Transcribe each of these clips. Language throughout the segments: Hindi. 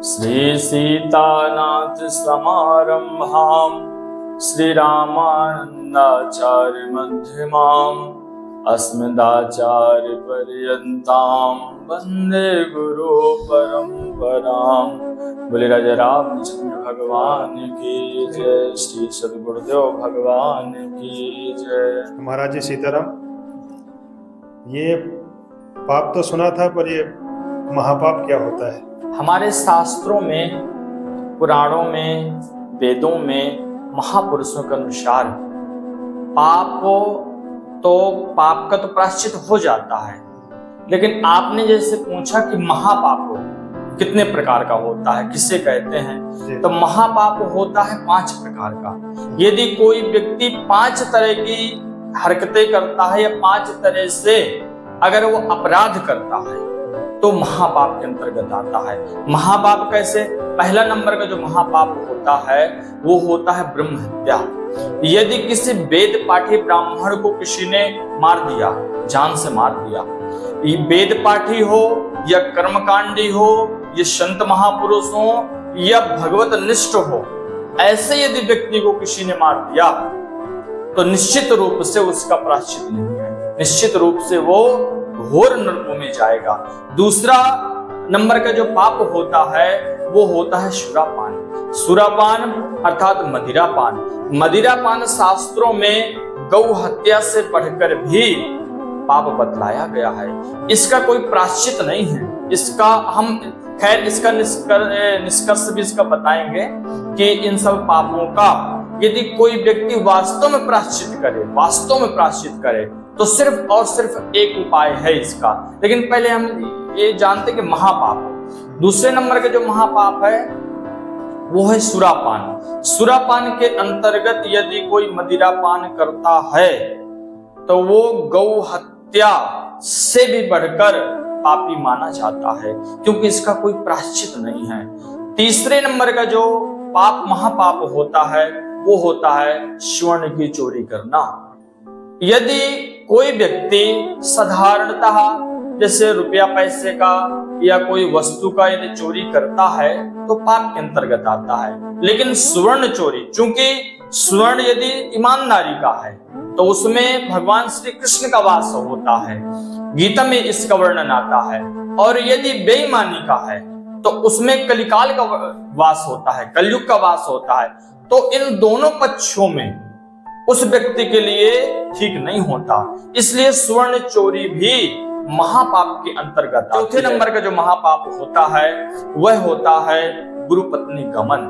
श्री सीतानाथ समारंभाम श्री रामानंदाचार्य मध्यमाम अस्मदाचार्य पर्यंताम वंदे गुरु परंपराम। बोले राजा रामचंद्र भगवान की जय, श्री सद्गुरुदेव भगवान की जय। महाराज जी सीताराम, ये पाप तो सुना था, पर ये महापाप क्या होता है? हमारे शास्त्रों में, पुराणों में, वेदों में, महापुरुषों के अनुसार पाप का तो प्रायश्चित हो जाता है, लेकिन आपने जैसे पूछा कि महापाप कितने प्रकार का होता है, किसे कहते हैं, तो महापाप होता है 5 प्रकार का। यदि कोई व्यक्ति 5 तरह की हरकतें करता है या 5 तरह से अगर वो अपराध करता है तो महापाप के अंतर्गत आता है। महापाप कैसे? पहला नंबर का जो महापाप होता है वो होता है ब्रह्म हत्या। यदि किसी वेद पाठी ब्राह्मण को किसी ने मार दिया, जान से मार दिया, ये वेद पाठी हो या कर्मकांडी हो या संत महापुरुष हो या भगवत निष्ठ हो, ऐसे यदि व्यक्ति को किसी ने मार दिया तो निश्चित रूप से उसका प्रायश्चित नहीं है, निश्चित रूप से वो घोर नरकों में जाएगा। दूसरा नंबर का जो पाप होता है वो होता है सुरापान। सुरापान अर्थात मदिरापान। मदिरापान शास्त्रों में गौ हत्या से बढ़कर भी पाप बतलाया गया है। इसका कोई प्रायश्चित नहीं है। इसका हम खैर इसका निष्कर्ष भी इसका बताएंगे कि इन सब पापों का यदि कोई व्यक्ति वास्तव में प्रायश्चित करे तो सिर्फ और सिर्फ एक उपाय है इसका। लेकिन पहले हम ये जानते कि महापाप, दूसरे नंबर के जो महापाप है वो है सुरापान। सुरापान के अंतर्गत यदि कोई मदिरापान करता है तो वो गौ हत्या से भी बढ़कर पापी माना जाता है, क्योंकि इसका कोई प्रायश्चित नहीं है। तीसरे नंबर का जो महापाप होता है वो होता है स्वर्ण की चोरी करना। यदि कोई व्यक्ति साधारणतः जैसे रुपया पैसे का या कोई वस्तु का यदि चोरी करता है तो पाप के अंतर्गत आता है। लेकिन स्वर्ण चोरी, चूंकि स्वर्ण यदि ईमानदारी का है तो उसमें भगवान श्री कृष्ण का वास होता है, गीता में इसका वर्णन आता है। और यदि बेईमानी का है तो उसमें कलिकाल का वास होता है, कलयुग का वास होता है। तो इन दोनों पक्षों में उस व्यक्ति के लिए ठीक नहीं होता, इसलिए स्वर्ण चोरी भी महापाप के अंतर्गत। चौथे नंबर का जो महापाप होता है वह होता है गुरुपत्नी गमन।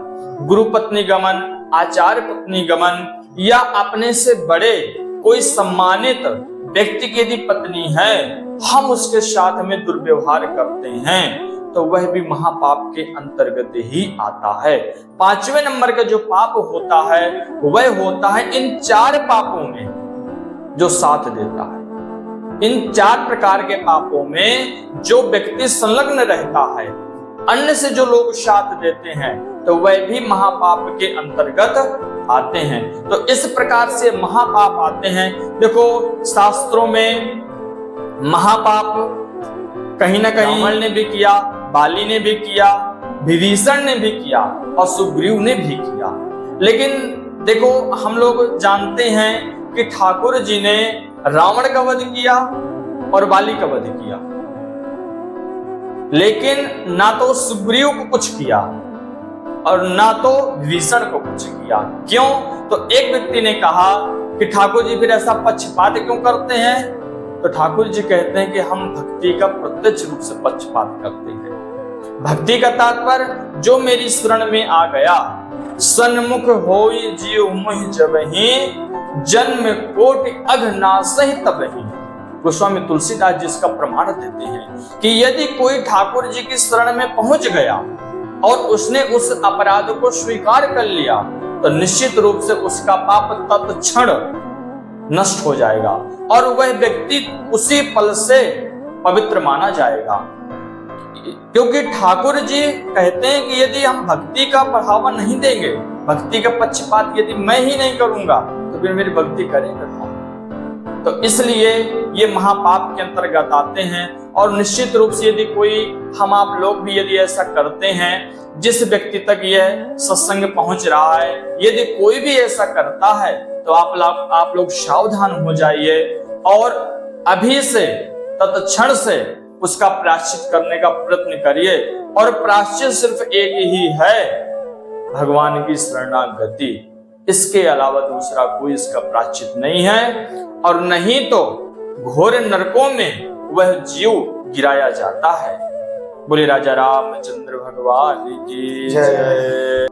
गुरुपत्नी गमन, आचार्य पत्नी गमन, या अपने से बड़े कोई सम्मानित व्यक्ति की यदि पत्नी है, हम उसके साथ में दुर्व्यवहार करते हैं तो वह भी महापाप के अंतर्गत ही आता है। 5वें नंबर का जो पाप होता है वह होता है इन 4 पापों में जो साथ देता है। इन 4 प्रकार के पापों में जो व्यक्ति संलग्न रहता है, अन्य से जो लोग साथ देते हैं, तो वह भी महापाप के अंतर्गत आते हैं। तो इस प्रकार से महापाप आते हैं। देखो शास्त्रों में महापाप कहीं ना कहीं रावण ने भी किया, बाली ने भी किया, विभीषण ने भी किया और सुग्रीव ने भी किया। लेकिन देखो हम लोग जानते हैं कि ठाकुर जी ने रावण का वध किया और बाली का वध किया, लेकिन ना तो सुग्रीव को कुछ किया और ना तो विभीषण को कुछ किया। क्यों? तो एक व्यक्ति ने कहा कि ठाकुर जी फिर ऐसा पक्षपात क्यों करते हैं? तो ठाकुर जी कहते हैं कि हम भक्ति का प्रत्यक्ष रूप से पक्षपात करते हैं। भक्ति का तात्पर्य जो मेरी शरण में आ गया, सन्मुख होई जीव मोहि जबहि, जन्म कोटि अघ नासहि तबहि। गोस्वामी तुलसीदास जी इसका प्रमाण देते हैं कि यदि कोई ठाकुर जी की शरण में पहुंच गया और उसने उस अपराध को स्वीकार कर लिया तो निश्चित रूप से उसका पाप तत्क्षण नष्ट हो जाएगा और वह व्यक्ति उसी पल से पवित्र माना जाएगा। क्योंकि ठाकुर जी कहते हैं कि यदि हम भक्ति का बढ़ावा नहीं देंगे, भक्ति का पक्षपात यदि मैं ही नहीं करूंगा तो फिर मेरी भक्ति करेंगे कौन? तो इसलिए ये महापाप के अंतर्गत आते हैं। और निश्चित रूप से यदि कोई हम आप लोग भी यदि ऐसा करते हैं, जिस व्यक्ति तक यह सत्संग पहुंच रहा है, यदि कोई भी ऐसा करता है तो आप लोग सावधान हो जाइए और अभी से तत्क्षण से उसका प्रायश्चित करने का प्रयत्न करिए। और प्रायश्चित सिर्फ एक ही है, भगवान की शरणागति। इसके अलावा दूसरा कोई इसका प्रायश्चित नहीं है। और नहीं तो घोर नरकों में वह जीव गिराया जाता है। बोले राजा रामचंद्र भगवान की जय।